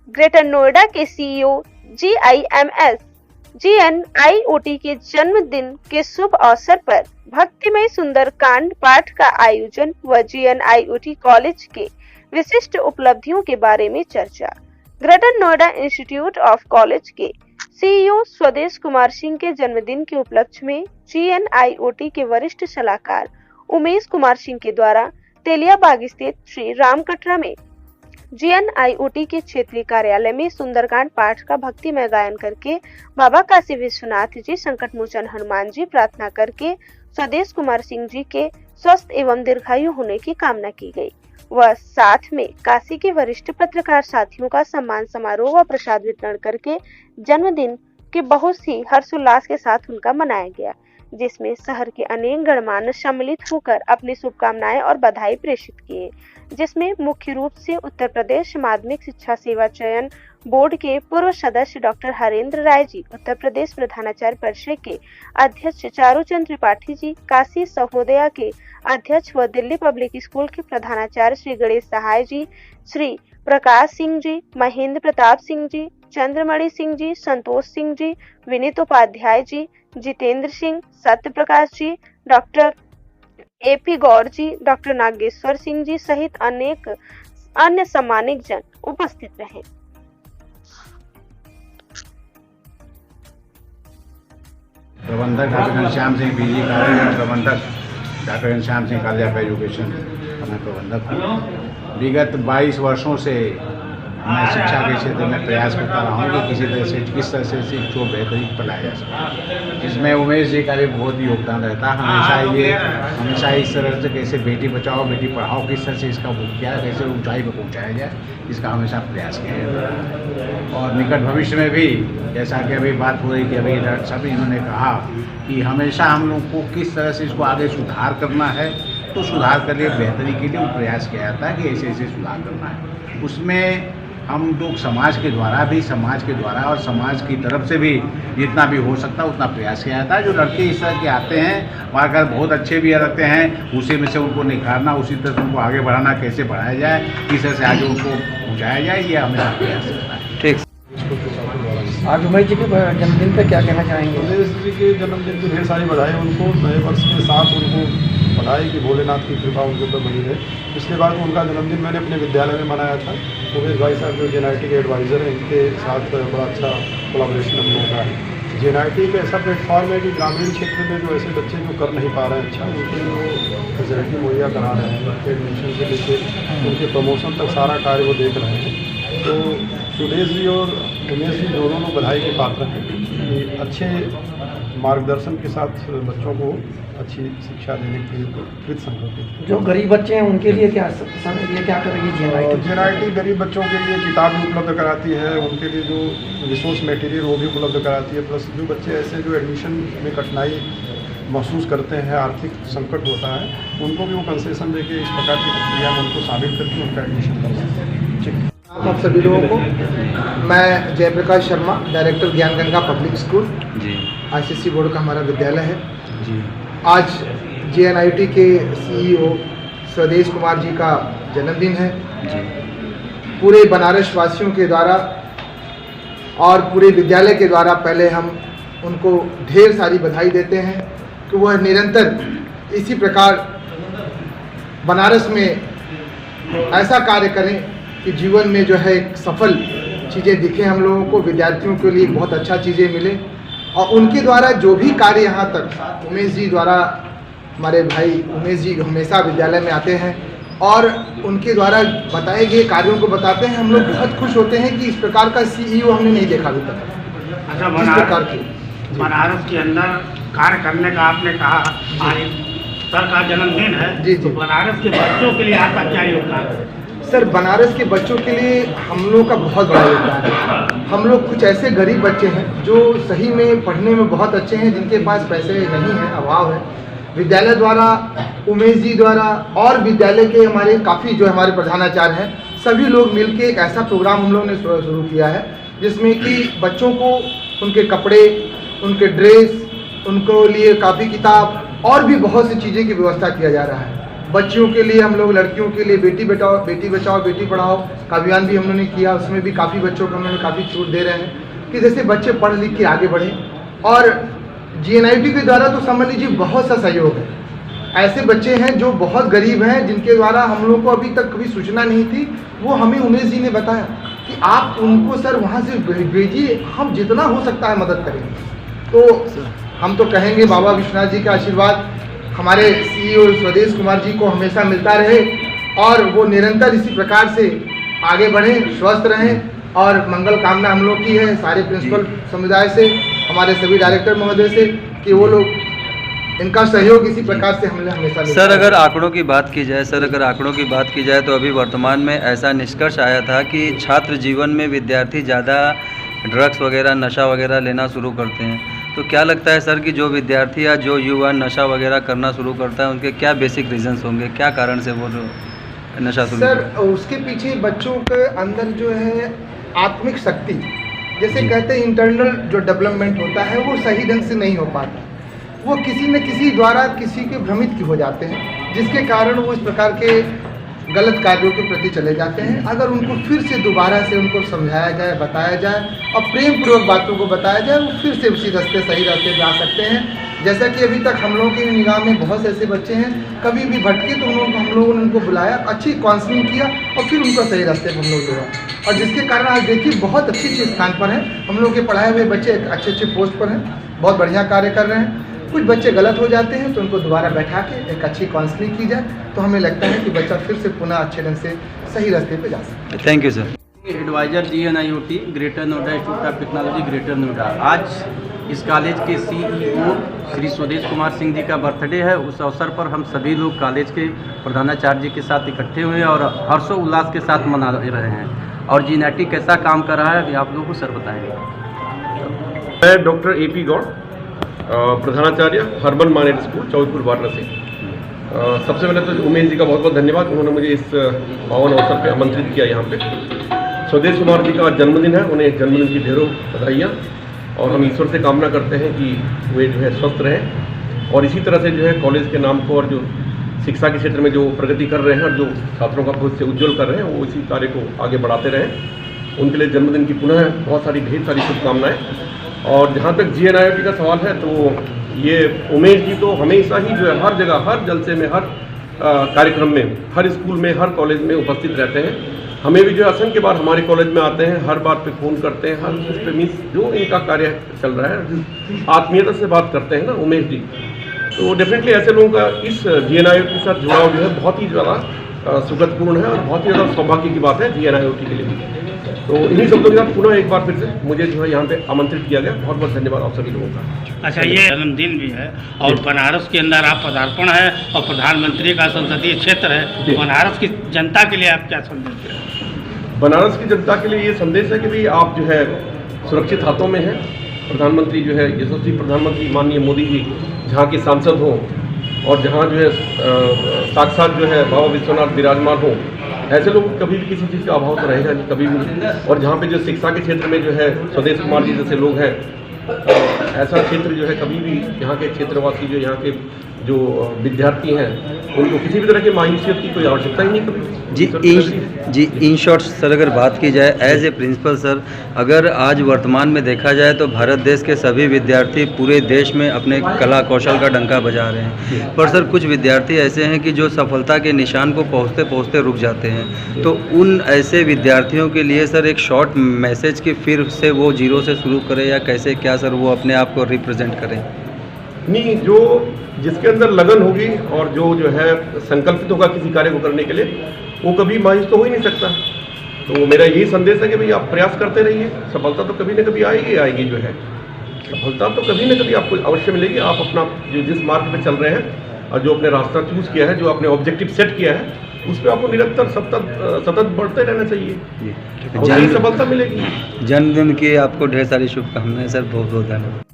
Greater Noida के CEO GNIOT के जन्मदिन के शुभ अवसर पर भक्तिमय सुंदरकांड पाठ का आयोजन व GNIOT कॉलेज के विशिष्ट उपलब्धियों के बारे में चर्चा। Greater Noida institute of college के सीईओ स्वदेश कुमार सिंह के जन्मदिन के उपलक्ष्य में GNIOT के वरिष्ठ सलाहकार उमेश कुमार सिंह के द्वारा तेलियाबाग स्थित श्री राम कटरा में GNIOT के क्षेत्रीय कार्यालय में सुंदरकांड पाठ का भक्तिमय गायन करके बाबा काशी विश्वनाथ जी, संकट मोचन हनुमान जी प्रार्थना करके स्वदेश कुमार सिंह जी के स्वस्थ एवं दीर्घायु होने की कामना की गई व साथ में काशी के वरिष्ठ पत्रकार साथियों का सम्मान समारोह व प्रसाद वितरण करके जन्मदिन के बहुत ही हर्षोल्लास के साथ उनका मनाया गया, जिसमें शहर के अनेक गणमान्य सम्मिलित होकर अपनी शुभकामनाएं और बधाई प्रेषित किए, जिसमें मुख्य रूप से उत्तर प्रदेश माध्यमिक शिक्षा सेवा चयन बोर्ड के पूर्व सदस्य डॉक्टर हरेंद्र राय जी, उत्तर प्रदेश प्रधानाचार्य परिषद के अध्यक्ष चारूचंद्र त्रिपाठी जी, काशी सहोदया के अध्यक्ष व दिल्ली पब्लिक स्कूल के प्रधानाचार्य श्री गणेश सहाय जी, श्री प्रकाश सिंह जी, महेंद्र प्रताप सिंह जी, चंद्रमणि सिंह जी, संतोष सिंह जी, विनीत उपाध्याय जी, जितेंद्र सिंह, सत्य प्रकाश जी, डॉक्टर AP गौर जी, डॉक्टर नागेश्वर सिंह जी सहित अनेक अन्य सम्मानित जन उपस्थित रहे। प्रबंधक डॉक्टर घनश्याम सिंह PG कार्यालय प्रबंधक doctor Ghanshyam Singh college of education मैं प्रबंधक हूँ। विगत 22 वर्षों से मैं शिक्षा के क्षेत्र में प्रयास करता रहा हूँ कि किस तरह से शिक्षा को बेहतरीन बनाया जा सके। इसमें उमेश जी का भी बहुत योगदान रहता है। हमेशा इस तरह से कैसे बेटी बचाओ बेटी पढ़ाओ, किस तरह से इसका क्या कैसे ऊंचाई पर पहुँचाया जाए, इसका हमेशा प्रयास किया जाता है। और निकट भविष्य में भी जैसा कि अभी बात हो रही थी, अभी सभी इन्होंने कहा कि हमेशा हम लोग को किस तरह से इसको आगे सुधार करना है, तो सुधार के लिए बेहतरी के लिए प्रयास किया जाता है कि ऐसे ऐसे सुधार करना है। उसमें हम लोग समाज के द्वारा और समाज की तरफ से भी जितना भी हो सकता है उतना प्रयास किया जाता है। जो लड़के इस तरह के आते हैं वहाँ कर बहुत अच्छे भी रहते हैं, उसी में से उनको निखारना, उसी तरह से उनको आगे बढ़ाना, कैसे बढ़ाया जाए, किस तरह से आगे उनको पहुँचाया जाए, ये हमेशा प्रयास करता है। ठीक। आज उमेश जी के जन्मदिन पे क्या कहना चाहेंगे? उमेश जी के जन्मदिन की ढेर सारी बधाई उनको, नए वर्ष के साथ उनको बधाई कि भोलेनाथ की कृपा उनके ऊपर बनी रहे। पिछले बार तो उनका जन्मदिन मैंने अपने विद्यालय में मनाया था। उमेश भाई साहब जो GNIOT के एडवाइज़र हैं, इनके साथ बड़ा अच्छा कोलाब्रेशन हम लोगों का है। GNIOT एक ऐसा प्लेटफॉर्म है कि ग्रामीण क्षेत्र में जो ऐसे बच्चे जो कर नहीं पा रहे हैं अच्छा, उनके लिए वो फैसिलिटी मुहैया करा रहे हैं। उनके एडमिशन से लेकर उनके प्रमोशन तक सारा कार्य वो देख रहे हैं। तो सुदेश जी और उमेश जी दोनों लोग बधाई के पात्र हैं कि अच्छे मार्गदर्शन के साथ बच्चों को अच्छी शिक्षा देने के लिए कृत संकल्पित। जो गरीब बच्चे हैं उनके लिए क्या करेगी GNIOT? गरीब बच्चों के लिए किताब भी उपलब्ध कराती है, उनके लिए जो रिसोर्स मटेरियल वो भी उपलब्ध कराती है। प्लस जो बच्चे ऐसे जो एडमिशन में कठिनाई महसूस करते हैं, आर्थिक संकट होता है, उनको भी वो कंसेशन देके इस प्रकार की प्रक्रिया में उनको शामिल करके उनका एडमिशन करवाते हैं। ठीक। आप सभी लोगों को मैं जयप्रकाश शर्मा, डायरेक्टर ज्ञान गंगा पब्लिक स्कूल जी, ICSE बोर्ड का हमारा विद्यालय है जी। आज GNIOT के CEO स्वदेश कुमार जी का जन्मदिन है जी। पूरे बनारस वासियों के द्वारा और पूरे विद्यालय के द्वारा पहले हम उनको ढेर सारी बधाई देते हैं कि वह निरंतर इसी प्रकार बनारस में ऐसा कार्य करें कि जीवन में जो है सफल चीज़ें दिखें हम लोगों को, विद्यार्थियों के लिए बहुत अच्छा चीज़ें मिले। और उनके द्वारा जो भी कार्य यहाँ तक उमेश जी द्वारा, हमारे भाई उमेश जी हमेशा विद्यालय में आते हैं और उनके द्वारा बताए गए कार्यों को बताते हैं। हम लोग बहुत खुश होते हैं कि इस प्रकार का CEO हमने नहीं देखा अभी तक। अच्छा, बनारस के अंदर कार्य करने का आपने कहा, आज सर का जन्मदिन है जी, तो बनारस के बच्चों के लिए आपका क्या योगदान है? सर, बनारस के बच्चों के लिए हम लोग का बहुत बड़ा योगदान है। हम लोग कुछ ऐसे गरीब बच्चे हैं जो सही में पढ़ने में बहुत अच्छे हैं, जिनके पास पैसे नहीं हैं, अभाव है। विद्यालय द्वारा, उमेश जी द्वारा और विद्यालय के हमारे काफ़ी जो हमारे प्रधानाचार्य हैं, सभी लोग मिलके एक ऐसा प्रोग्राम हम लोगों ने शुरू किया है जिसमें कि बच्चों को उनके कपड़े, उनके ड्रेस, उनको लिए कापी किताब और भी बहुत सी चीज़ें की व्यवस्था किया जा रहा है। बच्चियों के लिए हम लोग, लड़कियों के लिए बेटी बचाओ बेटी पढ़ाओ का अभियान भी हम लोगों ने किया। उसमें भी काफ़ी बच्चों को हम लोग काफ़ी छूट दे रहे हैं कि जैसे बच्चे पढ़ लिख के आगे बढ़ें। और GNIT के द्वारा तो समझ लीजिए बहुत सा सहयोग है। ऐसे बच्चे हैं जो बहुत गरीब हैं, जिनके द्वारा हम लोग को अभी तक कभी सूचना नहीं थी, वो हमें उमेश जी ने बताया कि आप उनको सर वहाँ से भेजिए, हम जितना हो सकता है मदद करेंगे। तो हम तो कहेंगे बाबा विश्वनाथ जी का आशीर्वाद हमारे CEO स्वदेश कुमार जी को हमेशा मिलता रहे और वो निरंतर इसी प्रकार से आगे बढ़ें, स्वस्थ रहें। और मंगल कामना हम लोग की है सारे प्रिंसिपल समुदाय से, हमारे सभी डायरेक्टर महोदय से, कि वो लोग, इनका सहयोग इसी प्रकार से हमें हमेशा मिलता सर अगर आंकड़ों की बात की जाए तो अभी वर्तमान में ऐसा निष्कर्ष आया था कि छात्र जीवन में विद्यार्थी ज़्यादा ड्रग्स वगैरह, नशा वगैरह लेना शुरू करते हैं। तो क्या लगता है सर कि जो विद्यार्थी या जो युवा नशा वगैरह करना शुरू करता है, उनके क्या बेसिक रीजंस होंगे, क्या कारण से वो नशा शुरू सर उसके पीछे बच्चों के अंदर जो है आत्मिक शक्ति, जैसे कहते हैं इंटरनल जो डेवलपमेंट होता है वो सही ढंग से नहीं हो पाता। वो किसी न किसी द्वारा किसी के भ्रमित हो जाते हैं, जिसके कारण वो इस प्रकार के गलत कार्यों के प्रति चले जाते हैं। अगर उनको फिर से दोबारा से उनको समझाया जाए, बताया जाए और प्रेम पूर्वक बातों को बताया जाए, वो फिर से उसी रास्ते, सही रास्ते पे आ सकते हैं। जैसा कि अभी तक हम लोगों की निगाह में बहुत से ऐसे बच्चे हैं, कभी भी भटके तो हम लोगों ने उनको बुलाया, अच्छी काउंसलिंग किया और फिर उनको सही रास्ते पर हम लोग ले आए। और जिसके कारण आज देखिए बहुत अच्छे स्थान पर हैं हम लोग के पढ़ाए हुए बच्चे, अच्छे पोस्ट पर हैं, बहुत बढ़िया कार्य कर रहे हैं। कुछ बच्चे गलत हो जाते हैं तो उनको दोबारा बैठा के एक अच्छी काउंसलिंग की जाए तो हमें लगता है कि बच्चा फिर से पुनः अच्छे ढंग से सही रास्ते पे जा सकता है। Thank you sir. Adviser GNIOT greater Noida institute of technology greater Noida, आज इस कॉलेज के CEO श्री स्वदेश कुमार सिंह जी का बर्थडे है। उस अवसर पर हम सभी लोग कॉलेज के प्रधानाचार्य के साथ इकट्ठे हुए और हर्षोल्लास के साथ मना रहे हैं। और GNIT कैसा काम कर रहा है अभी आप लोगों को सर बताएंगे। मैं डॉक्टर AP गौड़, प्रधानाचार्य हर्बल मानेट स्कूल चौधपुर वाराणसी। सबसे पहले तो उमेश जी का बहुत बहुत धन्यवाद, उन्होंने मुझे इस पावन अवसर पे आमंत्रित किया यहाँ पे। स्वदेश कुमार जी का जन्मदिन है, उन्हें जन्मदिन की ढेरों बधाइयाँ और हम ईश्वर से कामना करते हैं कि वे जो है स्वस्थ रहें और इसी तरह से जो है कॉलेज के नाम को और जो शिक्षा के क्षेत्र में जो प्रगति कर रहे हैं और जो छात्रों का भविष्य उज्ज्वल कर रहे हैं वो इसी कार्य को आगे बढ़ाते रहें। उनके लिए जन्मदिन की पुनः बहुत सारी ढेर सारी शुभकामनाएँ। और जहाँ तक GNIOT का सवाल है तो ये उमेश जी तो हमेशा ही जो है हर जगह, हर जलसे में, हर कार्यक्रम में, हर स्कूल में, हर कॉलेज में उपस्थित रहते हैं। हमें भी जो है असंख्य बार हमारे कॉलेज में आते हैं, हर बात पे फ़ोन करते हैं, हर चीज़ पे मीन्स जो इनका कार्य चल रहा है आत्मीयता से बात करते हैं ना उमेश जी। तो डेफिनेटली ऐसे लोगों का इस GNIOT के साथ जुड़ाव जो है बहुत ही ज़्यादा सुखदपूर्ण है और बहुत ही ज़्यादा सौभाग्य की बात है GNIOT के लिए। तो इन्हीं शब्दों के साथ पुनः एक बार फिर से मुझे जो है यहाँ पे आमंत्रित किया गया, बहुत बहुत धन्यवाद आप सभी लोगों का। अच्छा, ये जन्मदिन भी है और बनारस के अंदर आप पदार्पण है और प्रधानमंत्री का संसदीय क्षेत्र है, बनारस की जनता के लिए आप क्या संदेश देते हैं? बनारस की जनता के लिए ये संदेश है कि भाई आप जो है सुरक्षित हाथों में हैं। प्रधानमंत्री जो है यशस्वी प्रधानमंत्री माननीय मोदी जी जहाँ के सांसद हों और जहाँ जो है साक्षात जो है बाबा विश्वनाथ विराजमान हो, ऐसे लोग कभी भी किसी चीज़ का अभाव तो रहेगा नहीं, कभी भी। और जहाँ पे जो शिक्षा के क्षेत्र में जो है स्वदेश कुमार जी जैसे लोग हैं, ऐसा क्षेत्र जो है कभी भी यहाँ के क्षेत्रवासी जो यहाँ के जो विद्यार्थी हैं उनको किसी भी तरह की मायूसियत की कोई आवश्यकता ही नहीं कभी। जी इन शॉर्ट सर अगर बात की जाए एज ए प्रिंसिपल सर, अगर आज वर्तमान में देखा जाए तो भारत देश के सभी विद्यार्थी पूरे देश में अपने कला कौशल का डंका बजा रहे हैं, पर सर कुछ विद्यार्थी ऐसे हैं कि जो सफलता के निशान को पहुँचते पहुँचते रुक जाते हैं। तो उन ऐसे विद्यार्थियों के लिए सर एक शॉर्ट मैसेज कि फिर से वो जीरो से शुरू करें या कैसे क्या सर वो अपने आप को रिप्रेजेंट करें? नहीं, जो जिसके अंदर लगन होगी और जो है संकल्पित होगा किसी कार्य को करने के लिए, वो कभी मायूस तो हो ही नहीं सकता। तो मेरा यही संदेश है कि भाई आप प्रयास करते रहिए, सफलता तो कभी न कभी आएगी जो है, सफलता तो कभी न कभी आपको अवश्य मिलेगी। आप अपना जो जिस मार्ग पे चल रहे हैं और जो अपने रास्ता चूज किया है, जो आपने ऑब्जेक्टिव सेट किया है, उस पर आपको निरंतर सतत बढ़ते रहना चाहिए और यही सफलता मिलेगी। जन्मदिन की आपको ढेर सारी शुभकामनाएं सर, बहुत बहुत धन्यवाद।